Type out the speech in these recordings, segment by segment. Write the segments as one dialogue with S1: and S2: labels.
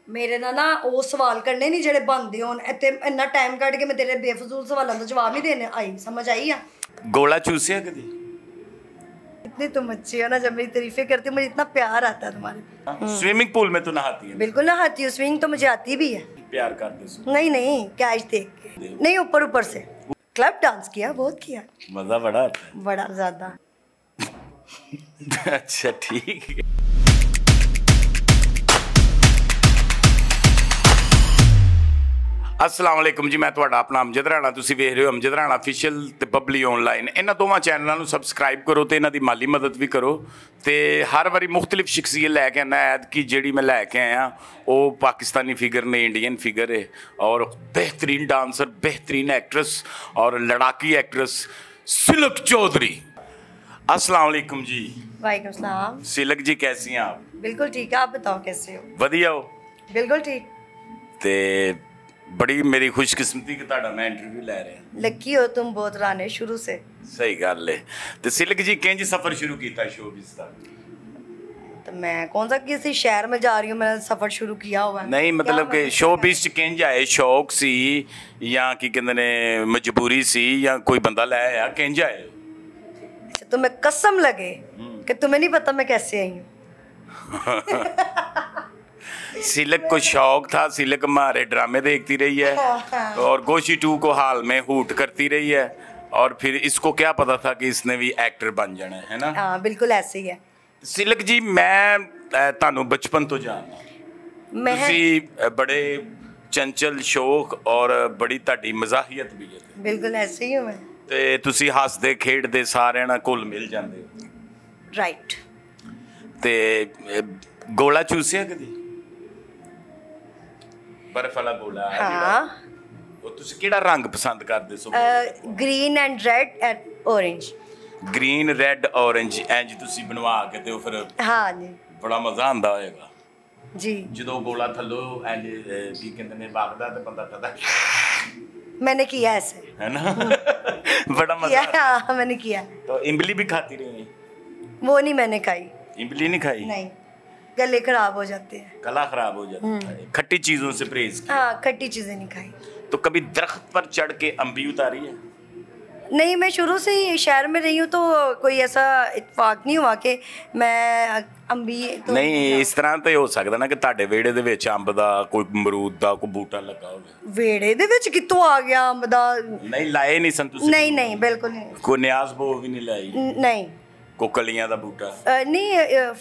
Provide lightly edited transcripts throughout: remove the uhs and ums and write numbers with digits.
S1: मेरे ना वो सवाल करने नहीं जेड़े बनते होन इत्थे इन्ना टाइम कट के मैं तेरे बेफजूल सवालों का जवाब नहीं देने आई समझ आई आ
S2: गोला चूसिया कभी
S1: इतनी तुम अच्छी हो ना जब मेरी तारीफें करती हो मुझे इतना प्यार आता है तुम्हारे
S2: स्विमिंग पूल में तो नहाती है
S1: बिल्कुल नहाती हूँ स्विमिंग तो मुझे आती भी है
S2: प्यार करते
S1: नहीं नहीं कैच देख के नहीं ऊपर ऊपर से क्लब डांस किया बहुत किया
S2: मजा बड़ा आता है
S1: बड़ा ज्यादा
S2: अच्छा ठीक है अस्सलाम वालेकुम जी मैं ਤੁਹਾਡਾ ਆਪਣਾ ਅਮਜਦ ਰਾਣਾ ਤੁਸੀਂ ਵੇਖ ਰਹੇ ਹੋ ਅਮਜਦ ਰਾਣਾ ਅਫੀਸ਼ੀਅਲ ਤੇ ਬੱਬਲੀ ਆਨਲਾਈਨ ਇਹਨਾਂ ਦੋਵਾਂ ਚੈਨਲਾਂ ਨੂੰ ਸਬਸਕ੍ਰਾਈਬ ਕਰੋ ਤੇ ਇਹਨਾਂ ਦੀ ਮਾਲੀ ਮਦਦ ਵੀ ਕਰੋ ਤੇ ਹਰ ਵਾਰੀ ਮੁxtਲਿਫ ਸ਼ਖਸੀਅਤ ਲੈ ਕੇ ਆਣਾ ਐਦ ਕਿ ਜਿਹੜੀ ਮੈਂ ਲੈ ਕੇ ਆਇਆ ਉਹ ਪਾਕਿस्तानी फिगर ने इंडियन फिगर है और बेहतरीन डांसर बेहतरीन एक्ट्रेस और लड़ाकी एक्ट्रेस सिलक चौधरी अस्सलाम वालेकुम जी
S1: वालेकुम सलाम
S2: सिलक जी कैसी हैं आप
S1: बिल्कुल ठीक है आप बताओ कैसे हो
S2: वधिया हो
S1: बिल्कुल ठीक
S2: ते बड़ी मेरी खुशकिस्मती कि ਤੁਹਾਡਾ मैं इंटरव्यू ले रहे हैं
S1: लकी हो तुम बहुत राने शुरू से
S2: सही गल है तो सिलक जी किंज सफर शुरू किया शोबिज़ का
S1: तो मैं कौन सा किसी शहर में जा रही हूँ मैंने सफर शुरू किया हुआ है
S2: नहीं मतलब कि शोबिज़ च किंज आए शौक सी या की कहते ने मजबूरी सी या कोई बंदा ले आया किंज आए
S1: अच्छा तुम्हें कसम लगे कि तुम्हें नहीं पता मैं कैसे आई हूँ
S2: सिलक को शौक था सिलक हमारे ड्रामे देखती रही है और गोशी 2 को हाल में हूट करती रही है और फिर इसको क्या पता था कि इसने भी एक्टर बन जाना है ना
S1: हाँ बिल्कुल ऐसे ही है
S2: सिलक जी मैं ਤੁਹਾਨੂੰ बचपन तो जानना
S1: मैं
S2: ਤੁਸੀਂ बड़े चंचल शौक और बड़ी ਤੁਹਾਡੀ ਮਜ਼ਾਹੀਅਤ ਵੀ ਹੈ
S1: बिल्कुल ऐसे ही हूँ मैं
S2: ਤੇ ਤੁਸੀਂ ਹੱਸਦੇ ਖੇਡਦੇ ਸਾਰਿਆਂ ਨਾਲ ਘੁਲ ਮਿਲ ਜਾਂਦੇ ਹੋ
S1: राइट
S2: ਤੇ ਗੋਲਾ ਚੂਸਿਆ ਕਦੀ बर्फ वाला गोला
S1: हाँ
S2: ਤੁਸੀਂ ਕਿਹੜਾ ਰੰਗ ਪਸੰਦ ਕਰਦੇ ਸੋ
S1: green and red and orange
S2: green red orange ਇੰਜ ਤੁਸੀਂ ਬਣਵਾ ਕੇ ਤੇ ਫਿਰ
S1: हाँ जी
S2: ਬੜਾ ਮਜ਼ਾ ਆਉਂਦਾ ਹੋਏਗਾ
S1: जी
S2: ਜਦੋਂ ਗੋਲਾ ਥੱਲੋਂ ਇੰਜ ਕੀ ਕਹਿੰਦੇ ਨੇ ਵਗਦਾ ਤੇ ਬੰਦਾ ਕਹਦਾ
S1: मैंने किया ऐसे
S2: है ना बड़ा मजा
S1: किया
S2: आता है।
S1: हाँ मैंने किया
S2: तो इमली भी खाती रही
S1: वो नहीं मैंने खाई
S2: इमली नहीं खाई
S1: नहीं गले खराब हो जाते हैं
S2: गला खराब हो जाता है खट्टी चीजों से परहेज किया
S1: हाँ खट्टी चीजें नहीं खाई
S2: तो कभी दरख्त पर चढ़ के अम्बी उतारी है
S1: नहीं मैं शुरू से ही शहर में रही हूँ तो कोई ऐसा इत्तेफाक नहीं हुआ कि मैं अंबी तो
S2: नहीं इस तरह तो हो सकता ना कि ਤੁਹਾਡੇ ਵਿਹੜੇ ਦੇ ਵਿੱਚ ਅੰਬ ਦਾ ਕੋਈ ਅਮਰੂਦ ਦਾ ਕੋਈ ਬੂਟਾ ਲੱਗਾ ਹੋਵੇ
S1: ਵੇੜੇ ਦੇ ਵਿੱਚ ਕਿੱਥੋਂ ਆ ਗਿਆ ਅੰਬ ਦਾ
S2: ਨਹੀਂ ਲਾਏ ਨਹੀਂ ਸਨ ਤੁਸੀਂ
S1: नहीं नहीं बिल्कुल नहीं
S2: ਕੋਈ ਨਿਆਜ਼ ਬੋ ਵੀ ਨਹੀਂ ਲਾਈ
S1: नहीं
S2: ਕੋਈ ਕਲੀਆਂ ਦਾ ਬੂਟਾ
S1: नहीं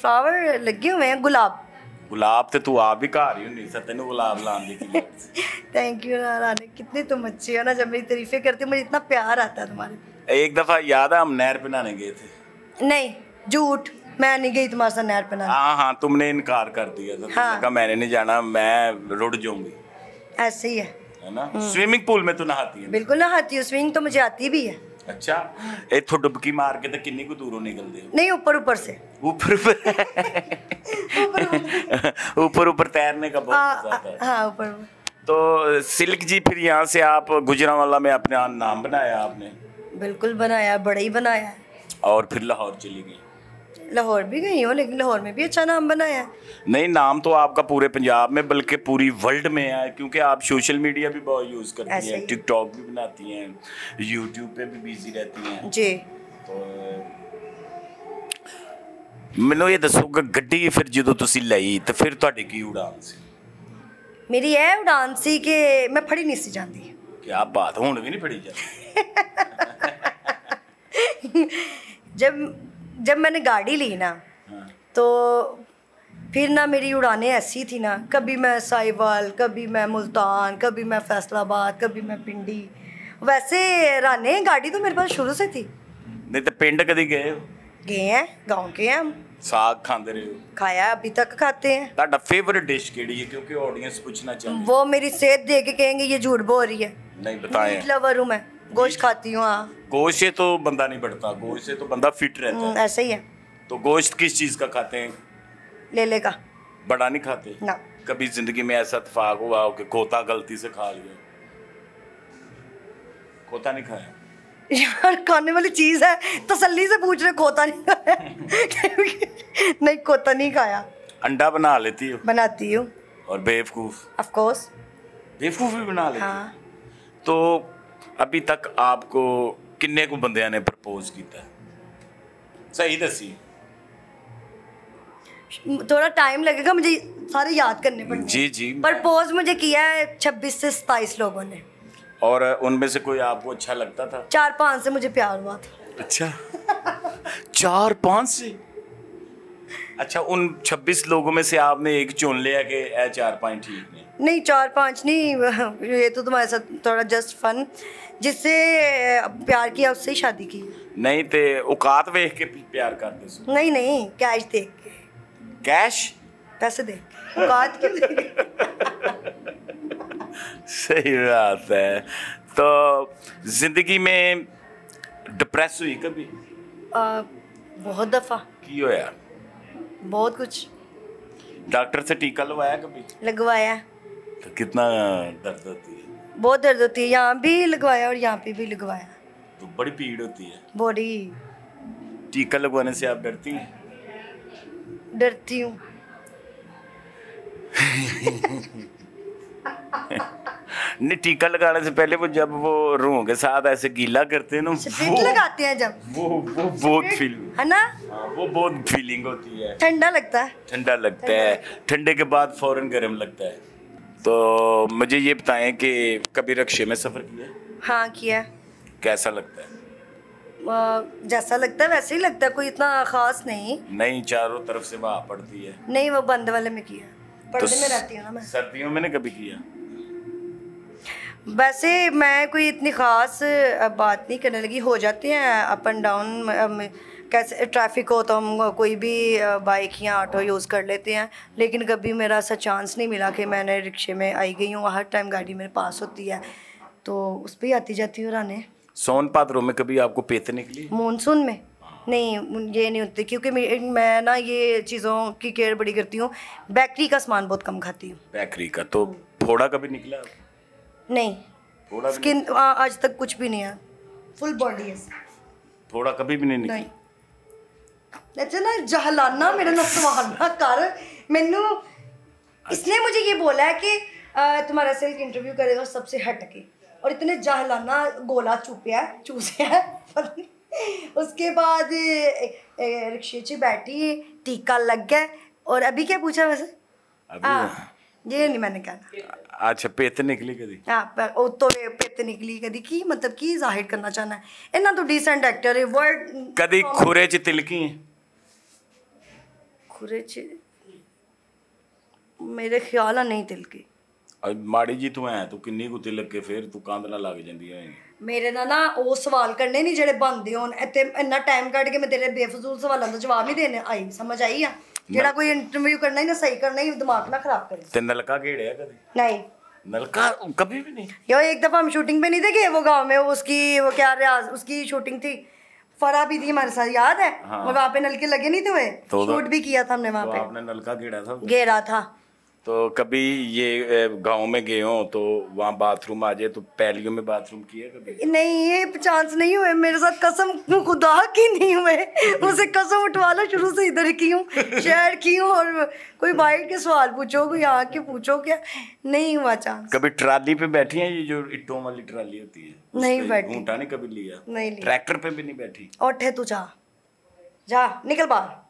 S1: फ्लावर लगे हुए हैं गुलाब
S2: गुलाब तो तू आप भी घर ही होनी सर तेन गुलाब लाने की क्या
S1: थैंक यू रानी कितनी तुम अच्छी हो ना जब मेरी तारीफें करती हो मुझे इतना प्यार आता है तुम्हारे
S2: एक दफा याद है हम नहर पे नहाने गए थे
S1: नहीं झूठ मैं नहीं गई तुम्हारे साथ नहर पे नहाने
S2: हाँ हाँ तुमने इनकार कर दिया था तुमने कहा मैंने नहीं जाना मैं रुड़ जाऊंगी
S1: ऐसे ही
S2: है ना स्विमिंग पूल में तो नहाती है
S1: बिल्कुल नहाती हूँ स्विमिंग तो मुझे आती भी है
S2: अच्छा इथों डुबकी मार के तो किन्नी को दूरों निकलते हो
S1: नहीं ऊपर ऊपर से
S2: ऊपर ऊपर ऊपर तैरने का बहुत मजा आता है
S1: हाँ ऊपर
S2: तो सिल्क जी फिर यहाँ से आप गुजरांवाला में अपने नाम बनाया आपने
S1: बिल्कुल बनाया बड़ा ही बनाया
S2: और फिर लाहौर चली गई
S1: लाहौर भी गई हूँ लेकिन लाहौर में भी अच्छा नाम बनाया
S2: नहीं नाम तो आपका पूरे पंजाब में बल्कि पूरी वर्ल्ड में है क्योंकि आप सोशल मीडिया भी बहुत यूज़ करती हैं टिकटॉक भी बनाती हैं यूट्यूब पे भी बिजी रहती हैं
S1: जी
S2: तो ਮੈਨੂੰ ਇਹ ਦੱਸੋ ਕਿ ਗੱਡੀ ਫਿਰ ਜਦੋਂ ਤੁਸੀਂ ਲਈ ਤੇ ਫਿਰ ਤੁਹਾਡੀ ਕੀ ਉਡਾਨ ਸੀ
S1: मेरी यह उड़ान सी कि मैं फड़ी नहीं सी जाती
S2: क्या बात ਹੁਣ ਵੀ ਨਹੀਂ ਫੜੀ ਜਾਂਦੀ
S1: जब मैंने गाड़ी ली ना तो फिर ना मेरी उड़ानें ऐसी थी ना कभी मैं साहिवाल कभी मैं मुल्तान कभी मैं फैसलाबाद कभी मैं पिंडी वैसे राने गाड़ी तो मेरे पास शुरू से थी
S2: नहीं तो पिंड कभी गए हो
S1: गए हैं गांव के हैं हम
S2: साग खाते रहे हो
S1: खाया अभी तक खाते हैं
S2: ਤੁਹਾਡਾ फेवरेट डिश केड़ी है क्योंकि ऑडियंस पूछना चाहती
S1: वो मेरी सेहत देख के कहेंगे ये झूठ बोल रही है
S2: नहीं बताएं
S1: मीट लवर हूँ मैं गोश्त खाती हूँ हाँ
S2: गोश्त से तो बंदा नहीं बढ़ता गोश्त से तो बंदा फिट रहता है
S1: ऐसे ही है
S2: तो गोश्त किस चीज़ का खाते हैं
S1: ले लेगा
S2: बड़ा नहीं खाते
S1: ना
S2: कभी जिंदगी में ऐसा इत्तेफाक हुआ हो कि खोता गलती से खा लिया खोता नहीं खाया
S1: यार खाने वाली चीज है तसल्ली से पूछ रहे खोता नहीं खाया नहीं खोता नहीं खाया
S2: अंडा बना लेती हो
S1: बनाती हूँ
S2: और बेवकूफ
S1: ऑफ कोर्स।
S2: बेवकूफ भी बना लेते
S1: हाँ।
S2: तो अभी तक आपको किन्ने को बंदियां ने प्रपोज किया? सही दसी।
S1: थोड़ा टाइम लगेगा, मुझे सारे याद करने पड़ेंगे।
S2: जी जी।
S1: प्रपोज मुझे किया है 26 से 27 लोगों ने।
S2: और उनमें से कोई आपको अच्छा लगता था?
S1: 4-5 से मुझे प्यार हुआ था।
S2: अच्छा 4-5 से? अच्छा, उन 26 लोगों में से आपने एक चुन लिया कि 4-5 ठीक नहीं?
S1: नहीं 4-5 नहीं, ये तो तुम्हारे साथ थोड़ा जस्ट फन, जिससे प्यार किया उससे ही शादी की।
S2: नहीं ते औकात वेख के प्यार करते सो?
S1: नहीं नहीं, कैश देख के।
S2: कैश?
S1: पैसे देख के, औकात क्यों देख?
S2: सही बात है। तो जिंदगी में डिप्रेस हुई कभी?
S1: बहुत दफा।
S2: की होया?
S1: बहुत कुछ।
S2: डॉक्टर से टीका लगवाया कभी?
S1: लगवाया।
S2: तो कितना दर्द होती है?
S1: बहुत दर्द होती है, यहाँ भी लगवाया और यहाँ पे भी लगवाया।
S2: तो बड़ी पीड़ होती है?
S1: बॉडी।
S2: टीका लगवाने से आप डरती हैं?
S1: डरती हूँ।
S2: नहीं, टीका लगाने से पहले वो जब वो रूह के साथ ऐसे गीला करते हैं ना,
S1: स्प्रिट लगाते हैं जब,
S2: वो बहुत फील
S1: है ना,
S2: वो बहुत फीलिंग होती है।
S1: ठंडा लगता है।
S2: ठंडा लगता है, ठंडे के बाद फौरन गर्म लगता है। तो मुझे ये बताएं कि कभी रिक्शे में सफ़र किया?
S1: हाँ किया।
S2: कैसा लगता है?
S1: जैसा लगता है वैसे ही लगता है, कोई इतना खास नहीं।
S2: नहीं, चारों तरफ से वहाँ पड़ती है।
S1: नहीं, वो बंद वाले में किया, पर्दे में रहती हूँ ना मैं।
S2: सर्दियों में ने कभी किया?
S1: वैसे मैं कोई इतनी ख़ास बात नहीं करने लगी, हो जाते हैं अप एंड डाउन, कैसे ट्रैफिक हो तो हम कोई भी बाइक या ऑटो यूज़ कर लेते हैं, लेकिन कभी मेरा ऐसा चांस नहीं मिला कि मैंने रिक्शे में आई गई हूँ। हर टाइम गाड़ी मेरे पास होती है तो उस पर ही आती जाती हूँ रहने।
S2: सोन भाद्रों में कभी आपको पेट निकली?
S1: मानसून में नहीं, ये नहीं होती, क्योंकि मैं ना ये चीज़ों की केयर बड़ी करती हूँ। बेकरी का सामान बहुत कम खाती हूँ।
S2: बेकरी का? तो फोड़ा कभी निकला?
S1: नहीं,
S2: फोड़ा
S1: स्किन आज तक कुछ भी नहीं है, फुल बॉडी है।
S2: फोड़ा कभी भी नहीं निकला?
S1: नहीं। अच्छा ना जहलाना मेरा ना सवाल ना कर मैनू, इसने मुझे ये बोला है कि तुम्हारा सिल्क इंटरव्यू करेगा सबसे हटके, और इतने जहलाना गोला चूसे है उसके बाद रिक्शे च बैठी, टीका लग गया। और अभी क्या पूछा वैसे? ये नहीं मैंने कहना।
S2: अच्छा, पेट निकली कभी?
S1: हाँ, तो पेट निकली कभी की मतलब की जाहिर करना चाहना है, इतना तो डिसेंट एक्टर है। वर्ड
S2: कभी खुरे च तिलकी?
S1: खुरे च मेरे ख्याल है नहीं तिलकी।
S2: माड़ी जी तू है, तू किन्नी को तिलक के फिर तू कंध ना लग जाती है।
S1: मेरे ना वो सवाल करने नहीं जेड़े बनदे होन, इत्ते इन्ना टाइम कट के मैं तेरे बेफजूल सवालों का जवाब नहीं देने आई। समझ आई आ? जेड़ा कोई इंटरव्यू करना ही ना सही करना ही, दिमाग ना खराब करे।
S2: ते नलका घेड़े कभी?
S1: नहीं,
S2: नलका कभी भी नहीं।
S1: यो एक दफा हम शूटिंग पे नहीं थे गए वो गांव में, उसकी वो क्या रियाज उसकी शूटिंग थी, फरा भी थी हमारे साथ, याद है?
S2: हाँ।
S1: वहाँ पे नलके लगे नहीं थे हुए, शूट भी किया था हमने वहाँ पे।
S2: आपने नलका घेड़ा था?
S1: घेरा था।
S2: तो कभी ये गांव में गए हो तो वहाँ बाथरूम आ जाए तो पहलियों में बाथरूम किया कभी?
S1: नहीं, ये चांस नहीं हुए मेरे साथ, कसम खुदा की नहीं हुए। मुझसे कसम उठवा लो, शुरू से इधर की हूँ, शहर की हूँ, और कोई बाइक के सवाल पूछो, कोई यहाँ के पूछो, क्या नहीं हुआ चांस।
S2: कभी ट्राली पे बैठी है, ये जो इट्टों वाली ट्राली होती है?
S1: नहीं बैठी।
S2: घूंटा नहीं कभी लिया?
S1: नहीं लिया।
S2: ट्रैक्टर पे भी नहीं बैठी?
S1: उठे तू जा निकल बाहर,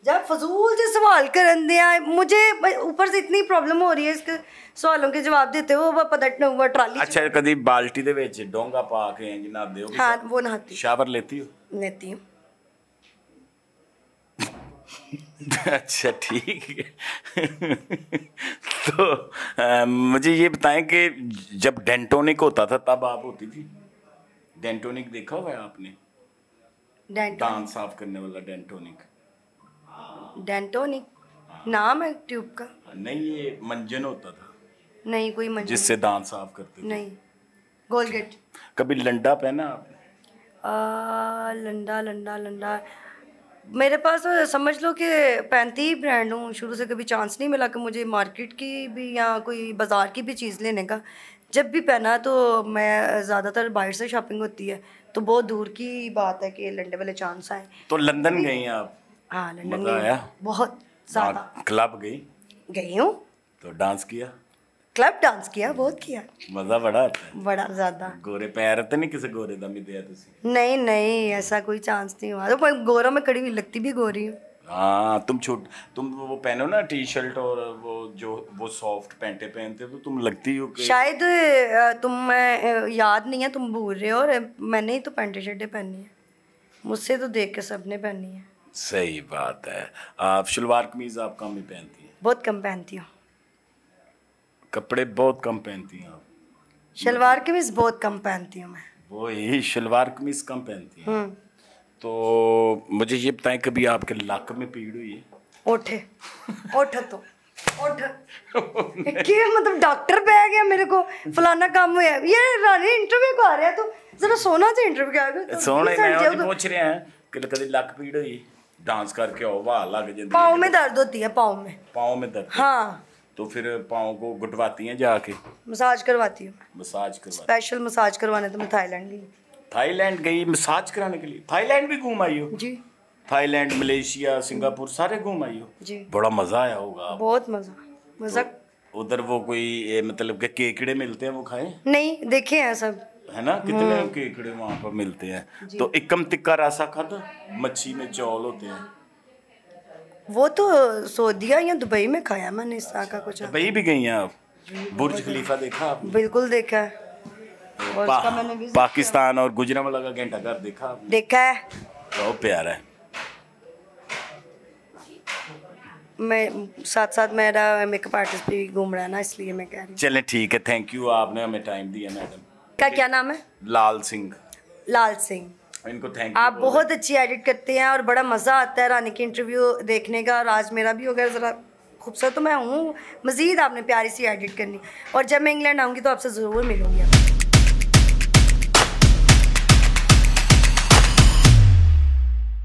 S1: जब फजूल से सवाल करन दिया मुझे, ऊपर से इतनी प्रॉब्लम हो रही है इसके सवालों के जवाब देते हो, वो पता हुआ ट्राली।
S2: अच्छा, कभी बाल्टी दे विच डोंगा पा के नहाते हो?
S1: हाँ, वो नहाती।
S2: शावर लेती हो?
S1: लेती हूँ।
S2: अच्छा, ठीक है। तो मुझे ये बताएं कि जब डेंटोनिक होता था तब आप होती थी? डेंटोनिक देखा हुआ है आपने? दांत साफ करने वाला डेंटोनिक।
S1: डेंटोनिक नाम है ट्यूब का?
S2: नहीं, ये मंजन होता था।
S1: नहीं, कोई मंजन
S2: जिससे दांत साफ करते थे।
S1: नहीं। गोलगेट।
S2: कभी लंडा पहना आपने?
S1: लंडा लंडा लंडा मेरे पास तो समझ लो कि 35 ब्रांड हूँ, शुरू से कभी चांस नहीं मिला कि मुझे मार्केट की भी या कोई बाज़ार की भी चीज़ लेने का। जब भी पहना तो मैं ज़्यादातर बाहर से शॉपिंग होती है, तो बहुत दूर की बात है कि लंडे वाले चांस आए।
S2: तो लंदन गई हैं आप?
S1: हाँ, लंदन
S2: मज़ा आया?
S1: बहुत ज़्यादा।
S2: क्लब गई
S1: हूँ।
S2: तो डांस किया?
S1: क्लब डांस किया, बहुत किया।
S2: मजा बड़ा आता है?
S1: बड़ा ज्यादा।
S2: गोरे पैर तो नहीं किसी गोरे दा मिलिया तुसी?
S1: नहीं नहीं, ऐसा कोई चांस नहीं हुआ। तो मैं गोरा में कड़ी हुई लगती भी गोरी हूँ।
S2: हाँ, तुम वो पहनो ना टी शर्ट और वो सॉफ्ट पैंटे पहनते हो तो तुम लगती हो कि
S1: शायद मैं याद नहीं है, तुम भूल रहे हो। और मैंने ही तो पैंटे शर्टें पहनी है, मुझसे तो देख के सबने पहनी है।
S2: सही बात है। आप शलवार कमीज आप कम ही पहनती हैं?
S1: बहुत कम पहनती हूँ।
S2: कपड़े बहुत कम पहनती हैं आप?
S1: शलवार कमीज बहुत कम पहनती हूँ मैं।
S2: वो ही शलवार कमीज कम पहनती हैं। तो मुझे ये बताएं, कभी आपके लक में पीड़ हुई है?
S1: उठे उठ तो उठ क्या मतलब डॉक्टर पे आ गया मेरे को, फलाना काम हुआ ये रानी इंटरव्यू को आ रहा है तो जरा सोना से इंटरव्यू क्या आएगा।
S2: सोना ही नहीं पूछ रहे हैं कि कभी लक पीड़ हुई? डांस करके आओ वाह लग जाती है।
S1: पाँव में दर्द होती है, पाँव में
S2: दर्द?
S1: हाँ।
S2: तो फिर पाँव को गुटवाती हैं जाके?
S1: मसाज करवाती हूँ।
S2: मसाज करवाती?
S1: स्पेशल मसाज करवाने तो मैं थाईलैंड गई।
S2: थाईलैंड गई मसाज कराने के लिए? थाईलैंड भी घूम आई हो?
S1: जी।
S2: थाईलैंड, मलेशिया, सिंगापुर सारे घूम आई हो?
S1: जी।
S2: बड़ा मजा आया होगा?
S1: बहुत मजा।
S2: तो उधर वो कोई मतलब के केकड़े मिलते हैं वो खाए?
S1: नहीं, देखे हैं सब,
S2: है ना, कितने केकड़े वहाँ पर मिलते हैं। तो इकम तिक्का रासा खाता? मच्छी में चौल होते हैं
S1: वो तो सऊदीया या दुबई में खाया मैंने इस तरह का कुछ।
S2: दुबई भी गई हैं आप? बुर्ज खलीफा देखा आपने?
S1: बिल्कुल देखा है। और उसका मैंने visit
S2: पाकिस्तान और गुजरांवाला का घंटा घर देखा आपने?
S1: देखा है।
S2: बहुत प्यारा है।
S1: मैं साथ साथ मेरा मेकअप आर्टिस्ट भी घूम रहा है ना, इसलिए मैं कह रही हूँ।
S2: चलें ठीक है, थैंक यू, आपने हमें टाइम दिया मैडम।
S1: का क्या नाम है?
S2: लाल सिंह।
S1: लाल सिंह।
S2: इनको थैंक यू।
S1: आप बहुत अच्छी एडिट करते हैं और बड़ा मज़ा आता है रानी की इंटरव्यू देखने का। और आज मेरा भी हो गया, ज़रा खूबसूरत तो मैं हूँ, मज़ीद आपने प्यारी सी एडिट करनी। और जब मैं इंग्लैंड आऊँगी तो आपसे ज़रूर मिलूँगी।